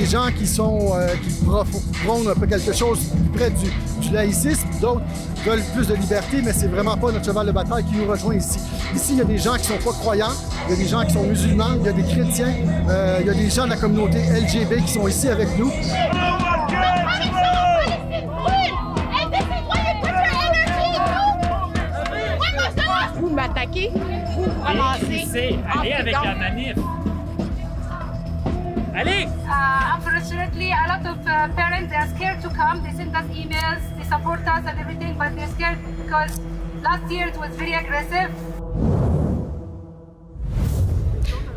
des gens qui prônent un peu quelque chose plus près du laïcisme. D'autres veulent plus de liberté, mais c'est vraiment pas notre cheval de bataille qui nous rejoint ici. Ici, il y a des gens qui sont pas croyants, il y a des gens qui sont musulmans, il y a des chrétiens, il y a des gens de la communauté LGBT qui sont ici avec nous. Vous m'attaquez, vous ramassez. Allez avec la manif. Allez! Unfortunately, a lot of parents are scared to come. They send us emails, they support us and everything, but they're scared because last year it was very aggressive.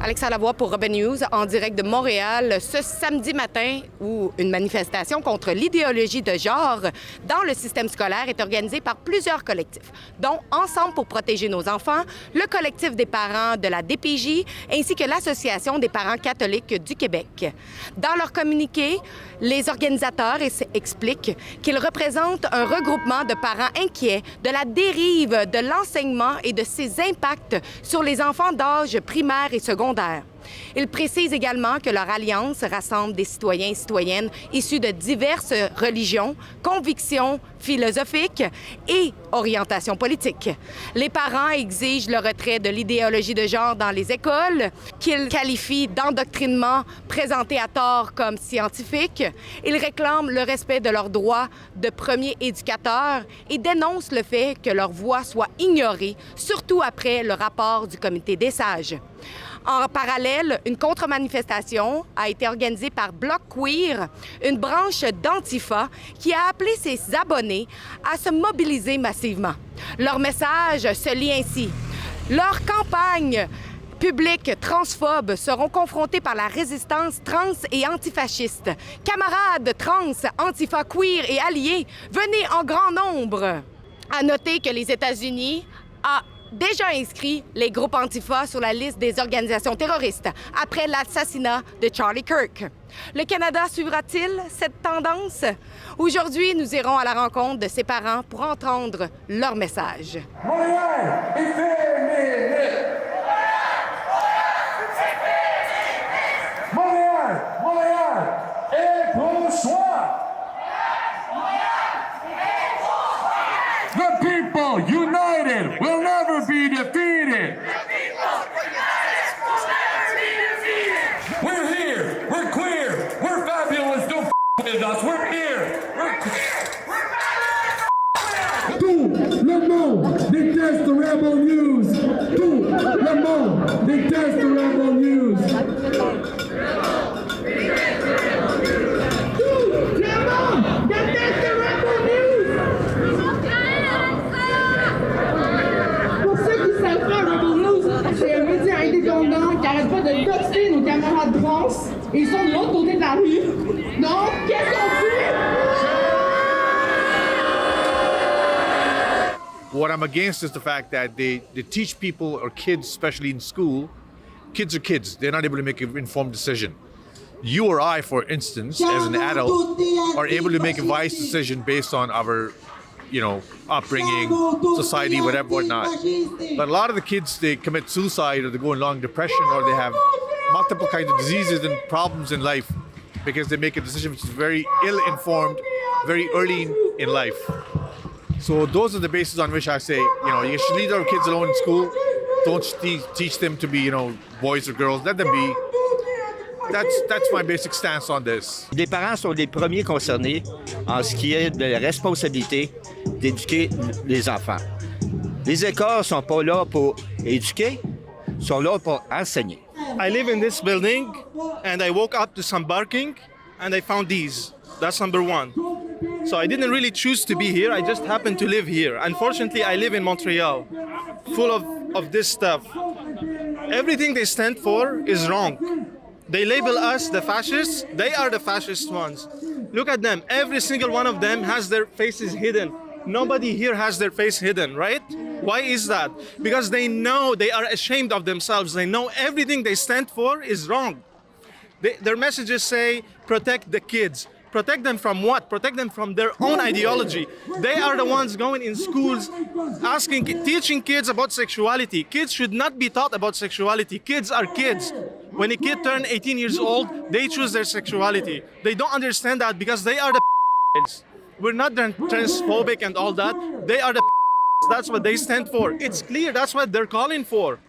Alexa Lavoie pour Rebel News, en direct de Montréal, ce samedi matin où une manifestation contre l'idéologie de genre dans le système scolaire est organisée par plusieurs collectifs, dont Ensemble pour protéger nos enfants, le collectif des parents de la DPJ ainsi que l'Association des parents catholiques du Québec. Dans leur communiqué, les organisateurs expliquent qu'ils représentent un regroupement de parents inquiets de la dérive de l'enseignement et de ses impacts sur les enfants d'âge primaire et secondaire. Ils précisent également que leur alliance rassemble des citoyens et citoyennes issus de diverses religions, convictions philosophiques et orientations politiques. Les parents exigent le retrait de l'idéologie de genre dans les écoles, qu'ils qualifient d'endoctrinement présenté à tort comme scientifique. Ils réclament le respect de leurs droits de premier éducateur et dénoncent le fait que leur voix soit ignorée, surtout après le rapport du Comité des sages. En parallèle, une contre-manifestation a été organisée par Bloc Queer, une branche d'Antifa qui a appelé ses abonnés à se mobiliser massivement. Leur message se lit ainsi. Leur campagne publics transphobes seront confrontés par la résistance trans et antifasciste. Camarades trans, antifa, queer et alliés, venez en grand nombre. À noter que les États-Unis ont déjà inscrit les groupes Antifa sur la liste des organisations terroristes après l'assassinat de Charlie Kirk. Le Canada suivra-t-il cette tendance? Aujourd'hui, nous irons à la rencontre de ses parents pour entendre leur message. Montréal est féministe! Montréal est pro-choix! The people united will never be defeated! We're here! We're queer! We're fabulous! Don't with us! We're here! Tout le monde déteste Rebel News! Tout le monde déteste Rebel News! C'est un média indépendant qui n'arrête pas de doxer nos camarades trans et ils sont de l'autre côté de la rue. Donc, qu'est-ce qu'on fait? What I'm against is the fact that they teach people or kids, especially in school, kids are kids. They're not able to make an informed decision. You or I, for instance, as an adult, are able to make a wise decision based on our upbringing, society, whatnot. But a lot of the kids, they commit suicide or they go in long depression or they have multiple kinds of diseases and problems in life because they make a decision which is very ill-informed, very early in life. So those are the bases on which I say, you should leave our kids alone in school. Don't teach them to be, boys or girls. Let them be. That's my basic stance on this. Les parents sont les premiers concernés en ce qui est de la responsabilité d'éduquer les enfants. Les écoles ne sont pas là pour éduquer, sont là pour enseigner. I live in this building and I woke up to some barking and I found these. That's number one. So I didn't really choose to be here, I just happened to live here. Unfortunately, I live in Montreal, full of this stuff. Everything they stand for is wrong. They label us the fascists. They are the fascist ones. Look at them. Every single one of them has their faces hidden. Nobody here has their face hidden, right? Why is that? Because they know they are ashamed of themselves. They know everything they stand for is wrong. Their messages say, protect the kids. Protect them from what? Protect them from their own ideology. They are the ones going in schools, teaching kids about sexuality. Kids should not be taught about sexuality. Kids are kids. When a kid turns 18 years old, they choose their sexuality. They don't understand that because they are the We're not transphobic and all that. They are the That's what they stand for. It's clear that's what they're calling for.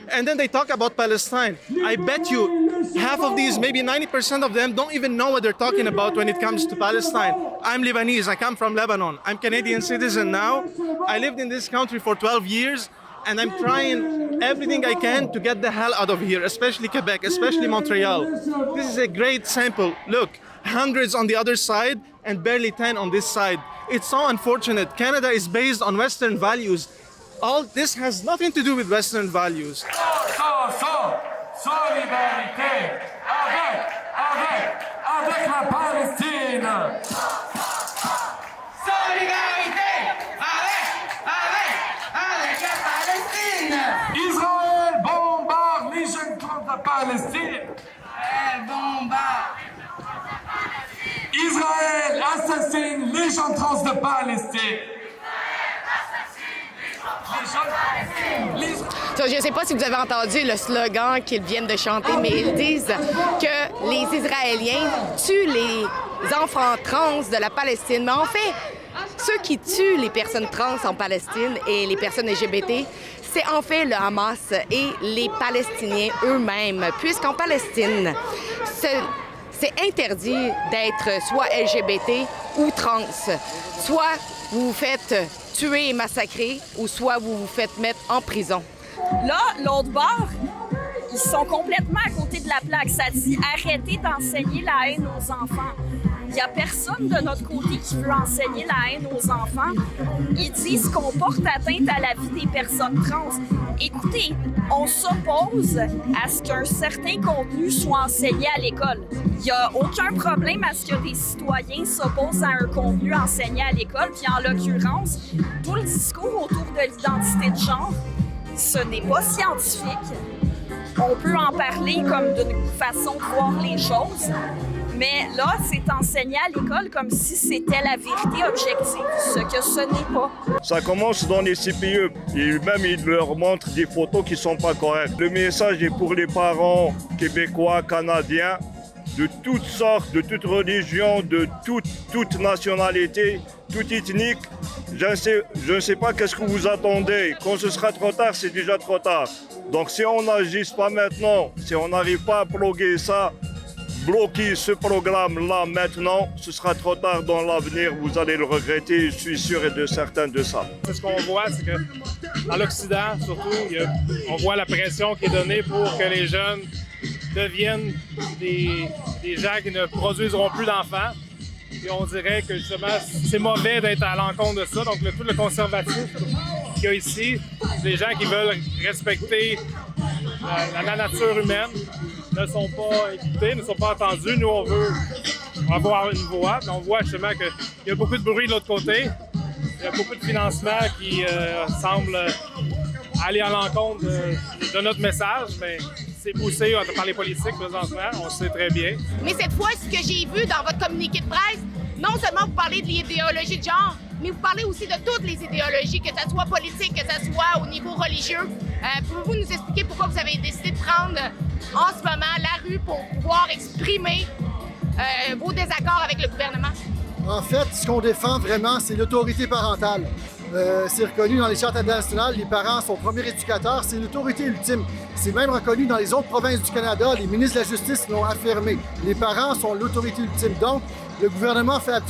And then they talk about Palestine. I bet you half of these, maybe 90% of them, don't even know what they're talking about when it comes to Palestine. I'm Lebanese. I come from Lebanon. I'm Canadian citizen now. I lived in this country for 12 years, and I'm trying everything I can to get the hell out of here, especially Quebec, especially Montreal. This is a great sample. Look, hundreds on the other side and barely 10 on this side. It's so unfortunate. Canada is based on Western values. All this has nothing to do with Western values. Solidarité avec la Palestine. Solidarité avec la Palestine. Israël bombarde les jeunes contre la Palestine. Israël assassine les gens trans de Palestine. Je ne sais pas si vous avez entendu le slogan qu'ils viennent de chanter, mais ils disent que les Israéliens tuent les enfants trans de la Palestine. Mais en fait, ceux qui tuent les personnes trans en Palestine et les personnes LGBT, c'est en fait le Hamas et les Palestiniens eux-mêmes, puisqu'en Palestine, c'est interdit d'être soit LGBT ou trans. Soit vous vous faites tuer et massacrer, ou soit vous vous faites mettre en prison. Là, l'autre bord, ils sont complètement à côté de la plaque. Ça dit « Arrêtez d'enseigner la haine aux enfants ». Il n'y a personne de notre côté qui veut enseigner la haine aux enfants. Ils disent qu'on porte atteinte à la vie des personnes trans. Écoutez, on s'oppose à ce qu'un certain contenu soit enseigné à l'école. Il n'y a aucun problème à ce que des citoyens s'opposent à un contenu enseigné à l'école. Puis en l'occurrence, tout le discours autour de l'identité de genre, ce n'est pas scientifique. On peut en parler comme d'une façon de voir les choses. Mais là, c'est enseigné à l'école comme si c'était la vérité objective, ce que ce n'est pas. Ça commence dans les CPE et même ils leur montrent des photos qui ne sont pas correctes. Le message est pour les parents québécois, canadiens, de toutes sortes, de toutes religions, de toute nationalité, toute ethnique. Je ne sais pas qu'est-ce que vous attendez. Quand ce sera trop tard, c'est déjà trop tard. Donc si on n'agisse pas maintenant, si on n'arrive pas à bloquer ça, bloquer ce programme-là maintenant, ce sera trop tard dans l'avenir, vous allez le regretter, je suis sûr et de certain de ça. Ce qu'on voit, c'est que dans l'Occident, surtout, on voit la pression qui est donnée pour que les jeunes deviennent des gens qui ne produiseront plus d'enfants. Et on dirait que justement, c'est mauvais d'être à l'encontre de ça. Donc tout le conservatisme qu'il y a ici, des gens qui veulent respecter la nature humaine, ne sont pas écoutés, ne sont pas entendus. Nous, on veut avoir une voix. Mais on voit justement qu'il y a beaucoup de bruit de l'autre côté. Il y a beaucoup de financement qui semble aller à l'encontre de notre message, mais c'est poussé par les politiques présentement, on le sait très bien. Mais cette fois, ce que j'ai vu dans votre communiqué de presse, non seulement vous parlez de l'idéologie de genre, mais vous parlez aussi de toutes les idéologies, que ce soit politique, que ce soit au niveau religieux. Pouvez-vous nous expliquer pourquoi vous avez décidé de prendre en ce moment la rue pour pouvoir exprimer vos désaccords avec le gouvernement? En fait, ce qu'on défend vraiment, c'est l'autorité parentale. C'est reconnu dans les chartes internationales, les parents sont premiers éducateurs, c'est l'autorité ultime. C'est même reconnu dans les autres provinces du Canada, les ministres de la Justice l'ont affirmé. Les parents sont l'autorité ultime. Donc, le gouvernement fait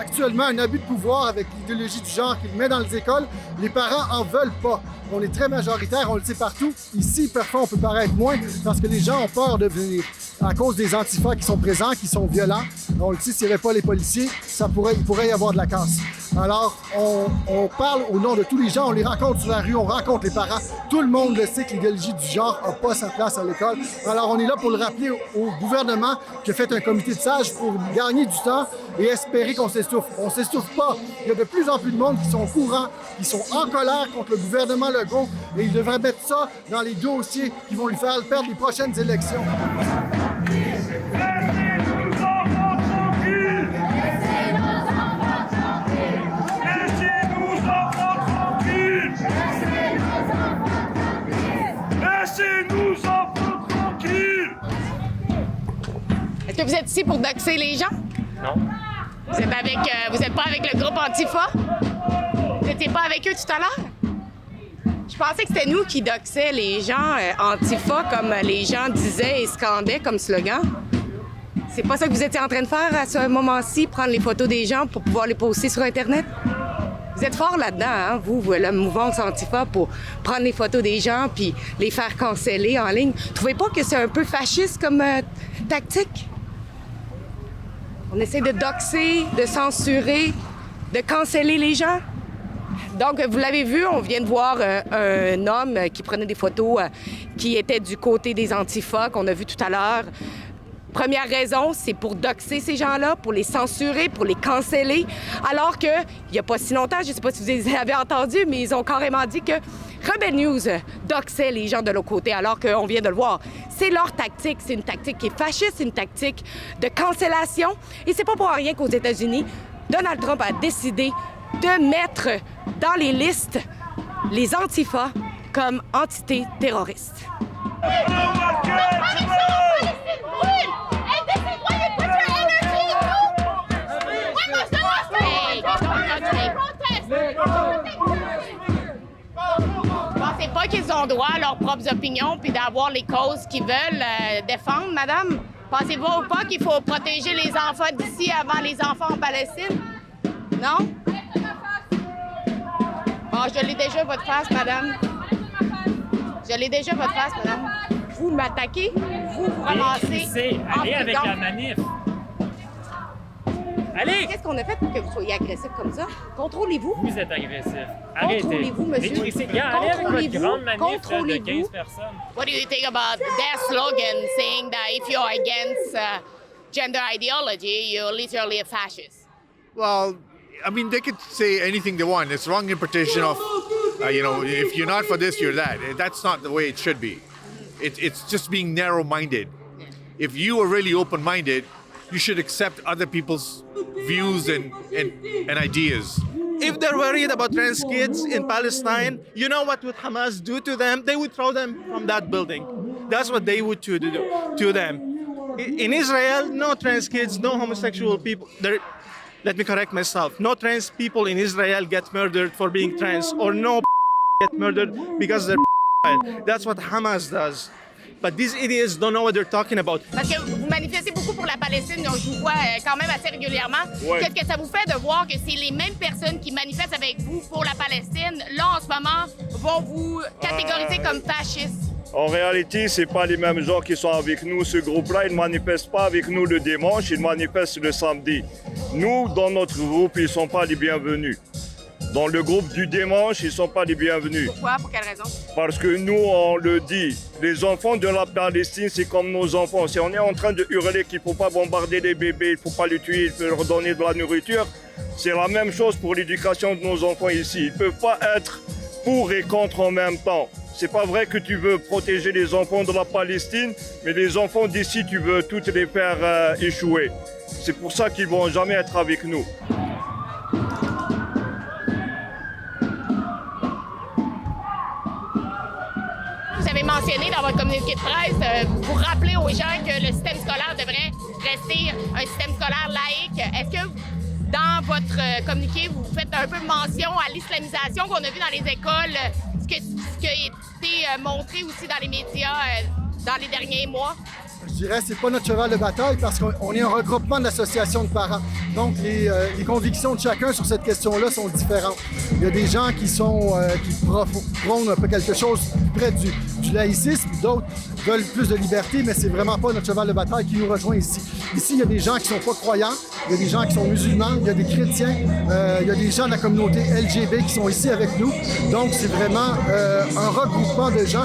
actuellement un abus de pouvoir avec l'idéologie du genre qu'il met dans les écoles. Les parents en veulent pas. On est très majoritaire, on le sait partout. Ici, parfois, on peut paraître moins parce que les gens ont peur de venir à cause des antifas qui sont présents, qui sont violents. On le sait, s'il n'y avait pas les policiers, il pourrait y avoir de la casse. Alors, on parle au nom de tous les gens, on les rencontre sur la rue, on rencontre les parents. Tout le monde le sait que l'idéologie du genre n'a pas sa place à l'école. Alors, on est là pour le rappeler au gouvernement qui a fait un comité de sages pour gagner du temps et espérer qu'on s'essouffle. On ne s'essouffle pas. Il y a de plus en plus de monde qui sont au courant, qui sont en colère contre le gouvernement Legault et ils devraient mettre ça dans les dossiers qui vont lui faire perdre les prochaines élections. Laissez-nous enfants tranquilles! ici pour doxer les gens? Non. Vous êtes pas avec le groupe Antifa? Vous n'étiez pas avec eux tout à l'heure? Je pensais que c'était nous qui doxaient les gens Antifa, comme les gens disaient et scandaient comme slogan. C'est pas ça que vous étiez en train de faire à ce moment-ci, prendre les photos des gens pour pouvoir les poster sur Internet? Vous êtes fort là-dedans, hein, vous, la mouvance Antifa, pour prendre les photos des gens puis les faire canceller en ligne. Trouvez pas que c'est un peu fasciste comme tactique? On essaie de doxer, de censurer, de canceller les gens. Donc, vous l'avez vu, on vient de voir un homme qui prenait des photos qui était du côté des Antifa, qu'on a vu tout à l'heure. Première raison, c'est pour doxer ces gens-là, pour les censurer, pour les canceller. Alors que, il n'y a pas si longtemps, je ne sais pas si vous les avez entendus, mais ils ont carrément dit que Rebel News doxait les gens de l'autre côté, alors qu'on vient de le voir. C'est leur tactique. C'est une tactique qui est fasciste, c'est une tactique de cancellation. Et c'est pas pour rien qu'aux États-Unis, Donald Trump a décidé de mettre dans les listes les Antifa comme entités terroristes. Pensez pas qu'ils ont droit à leurs propres opinions puis d'avoir les causes qu'ils veulent défendre, madame? Pensez-vous pas qu'il faut protéger les enfants d'ici avant les enfants en Palestine? Non? Bon, je l'ai déjà, votre face, madame. Je l'ai déjà, votre face, madame. Vous m'attaquez, vous ramassez. Allez avec la manif. Allez! Qu'est-ce qu'on a fait pour que vous soyez agressif comme ça? Contrôlez-vous. Vous êtes agressif. Arrêtez. Contrôlez-vous, monsieur. Allez avec votre grande manif de 15 personnes. What do you think about their slogan saying that if you're against gender ideology, you're literally a fascist? Well, I mean, they could say anything they want. It's wrong interpretation of, if you're not for this, you're that. That's not the way it should be. It's just being narrow-minded. If you are really open-minded, you should accept other people's views and ideas. If they're worried about trans kids in Palestine, you know what would Hamas do to them? They would throw them from that building. That's what they would do to them. In Israel, no trans kids, no homosexual people. Let me correct myself. No trans people in Israel get murdered for being trans, or no get murdered because they're. That's what Hamas does. But these idiots don't know what they're talking about. Parce que vous manifestez beaucoup pour la Palestine, donc je vous vois quand même assez régulièrement. Ouais. Qu'est-ce que ça vous fait de voir que c'est les mêmes personnes qui manifestent avec vous pour la Palestine, là en ce moment, vont vous catégoriser comme fascistes? En réalité, c'est pas les mêmes gens qui sont avec nous. Ce groupe-là, ils ne manifestent pas avec nous le dimanche, ils manifestent le samedi. Nous, dans notre groupe, ils ne sont pas les bienvenus. Dans le groupe du dimanche, ils ne sont pas les bienvenus. Pourquoi? Pour quelle raison? Parce que nous, on le dit, les enfants de la Palestine, c'est comme nos enfants. Si on est en train de hurler qu'il ne faut pas bombarder les bébés, il ne faut pas les tuer, il faut leur donner de la nourriture, c'est la même chose pour l'éducation de nos enfants ici. Ils ne peuvent pas être pour et contre en même temps. C'est pas vrai que tu veux protéger les enfants de la Palestine, mais les enfants d'ici, tu veux toutes les faire échouer. C'est pour ça qu'ils ne vont jamais être avec nous. Vous avez mentionné dans votre communiqué de presse, vous rappelez aux gens que le système scolaire devrait rester un système scolaire laïque. Est-ce que dans votre communiqué, vous faites un peu mention à l'islamisation qu'on a vu dans les écoles, ce qui a été montré aussi dans les médias dans les derniers mois? Je dirais que ce n'est pas notre cheval de bataille parce qu'on est un regroupement d'associations de parents. Donc, les convictions de chacun sur cette question-là sont différentes. Il y a des gens qui prônent un peu quelque chose près du laïcisme, d'autres veulent plus de liberté, mais c'est vraiment pas notre cheval de bataille qui nous rejoint ici. Ici, il y a des gens qui sont pas croyants, il y a des gens qui sont musulmans, il y a des chrétiens, il y a des gens de la communauté LGB qui sont ici avec nous. Donc, c'est vraiment un regroupement de gens.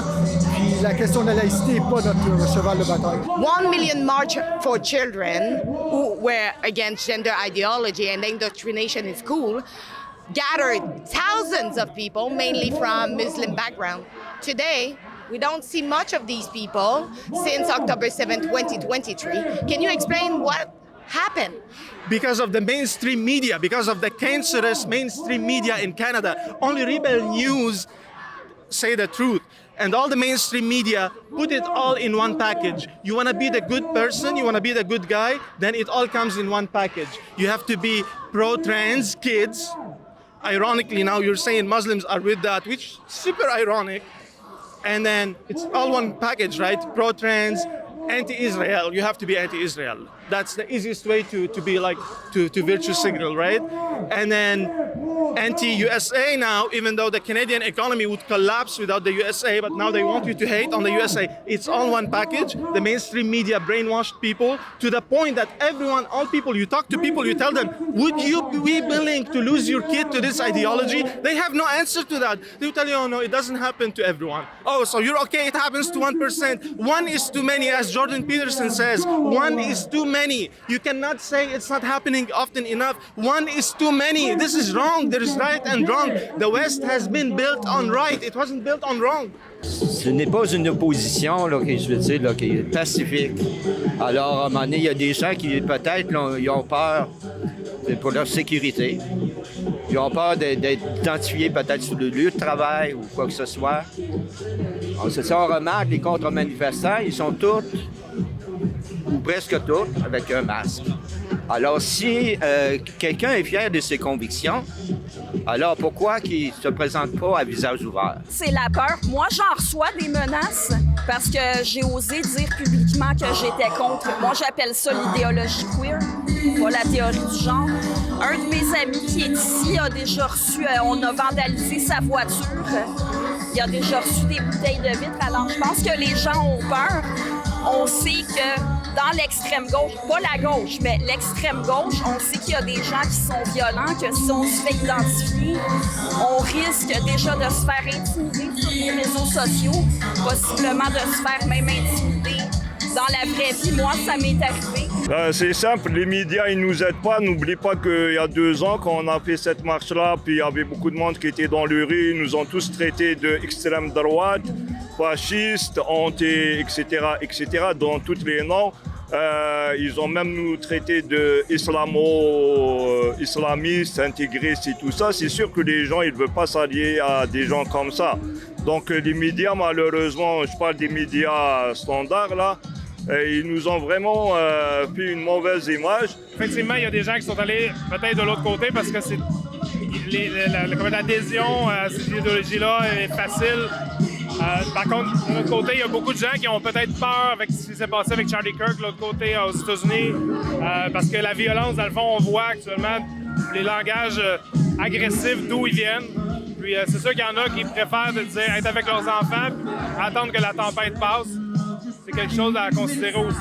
Puis la question de la laïcité n'est pas notre cheval de bataille. 1 million March for Children, who were against gender ideology and indoctrination in school, gathered thousands of people, mainly from Muslim background. Today, we don't see much of these people since October 7, 2023. Can you explain what happened? Because of the mainstream media, because of the cancerous mainstream media in Canada. Only Rebel News say the truth. And all the mainstream media put it all in one package. You want to be the good person, you want to be the good guy, then it all comes in one package. You have to be pro-trans kids. Ironically, now you're saying Muslims are with that, which is super ironic. And then it's all one package, right? Pro-trans, anti-Israel. You have to be anti-Israel. That's the easiest way to be like, to virtue signal, right? And then anti-USA now, even though the Canadian economy would collapse without the USA, but now they want you to hate on the USA. It's all one package. The mainstream media brainwashed people to the point that everyone, all people, you talk to people, you tell them, would you be willing to lose your kid to this ideology? They have no answer to that. They tell you, oh no, it doesn't happen to everyone. Oh, so you're okay, it happens to 1%. One is too many, as Jordan Peterson says. One is too many. You cannot say it's not happening often enough. One is too many. This is wrong. There is right and wrong. The West has been built on right. It wasn't built on wrong. Ce n'est pas une opposition, là, que je veux dire, là, qui est pacifique. Alors, à un moment donné, il y a des gens qui, peut-être, là, ils ont peur pour leur sécurité. Ils ont peur d'être identifiés peut-être sur le lieu de travail ou quoi que ce soit. C'est ça, on remarque, les contre-manifestants, ils sont tous, ou presque tous, avec un masque. Alors, si quelqu'un est fier de ses convictions, alors pourquoi qu'il ne se présente pas à visage ouvert? C'est la peur. Moi, j'en reçois des menaces parce que j'ai osé dire publiquement que j'étais contre. Moi, j'appelle ça l'idéologie queer, pas la théorie du genre. Un de mes amis qui est ici a déjà reçu, on a vandalisé sa voiture. Il a déjà reçu des bouteilles de vitre. Alors, je pense que les gens ont peur. On sait que dans l'extrême gauche, pas la gauche, mais l'extrême gauche, on sait qu'il y a des gens qui sont violents, que si on se fait identifier, on risque déjà de se faire intimider sur les réseaux sociaux, possiblement de se faire même intimider dans la vraie vie. Moi, ça m'est arrivé. C'est simple, les médias, ils nous aident pas. N'oublie pas qu'il y a 2 ans, quand on a fait cette marche-là, puis il y avait beaucoup de monde qui était dans le rue, ils nous ont tous traités d'extrême droite, fascistes, anti, etc., dans tous les noms. Ils ont même nous traités d'islamistes, intégristes et tout ça. C'est sûr que les gens, ils ne veulent pas s'allier à des gens comme ça. Donc les médias, malheureusement, je parle des médias standards là, ils nous ont vraiment fait une mauvaise image. Effectivement, il y a des gens qui sont allés peut-être de l'autre côté parce que l'adhésion à cette idéologie-là est facile. Par contre, de l'autre côté, il y a beaucoup de gens qui ont peut-être peur avec ce qui s'est passé avec Charlie Kirk de l'autre côté aux États-Unis, parce que la violence, dans le fond, on voit actuellement les langages agressifs d'où ils viennent. Puis c'est sûr qu'il y en a qui préfèrent être avec leurs enfants, attendre que la tempête passe. C'est quelque chose à considérer aussi.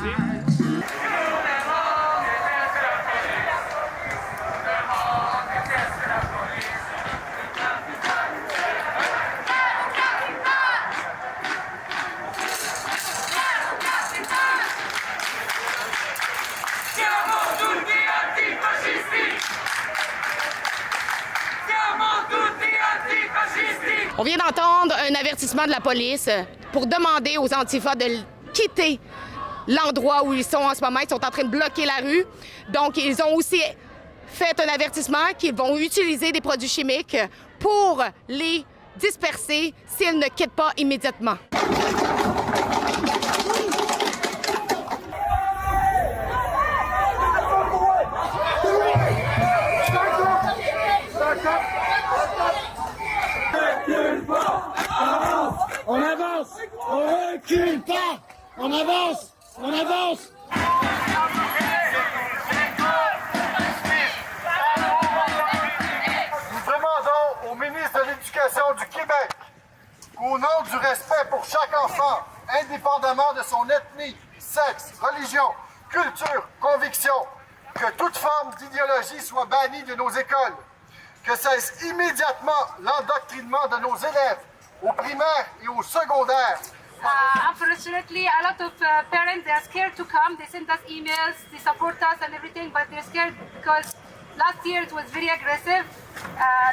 On vient d'entendre un avertissement de la police pour demander aux Antifa de quitter l'endroit où ils sont en ce moment. Ils sont en train de bloquer la rue. Donc, ils ont aussi fait un avertissement qu'ils vont utiliser des produits chimiques pour les disperser s'ils ne quittent pas immédiatement. On avance, on recule pas, on avance, on avance. Nous demandons au ministre de l'Éducation du Québec, au nom du respect pour chaque enfant, indépendamment de son ethnie, sexe, religion, culture, conviction, que toute forme d'idéologie soit bannie de nos écoles, que cesse immédiatement l'endoctrinement de nos élèves, au primaire et au secondaire. Unfortunately, a lot of parents, they are scared to come. They send us emails, they support us and everything, but they're scared because last year it was very aggressive.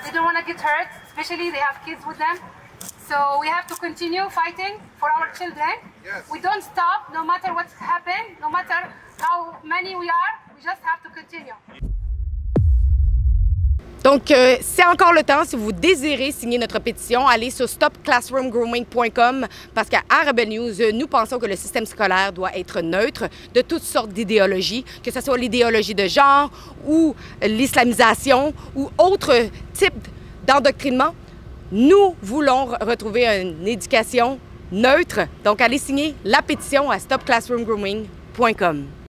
They don't want to get hurt, especially they have kids with them. So we have to continue fighting for our children. Yes. We don't stop, no matter what's happened, no matter how many we are, we just have to continue. Donc, c'est encore le temps. Si vous désirez signer notre pétition, allez sur stopclassroomgrooming.com parce qu'à Rebel News, nous pensons que le système scolaire doit être neutre de toutes sortes d'idéologies, que ce soit l'idéologie de genre ou l'islamisation ou autre type d'endoctrinement. Nous voulons retrouver une éducation neutre. Donc, allez signer la pétition à stopclassroomgrooming.com.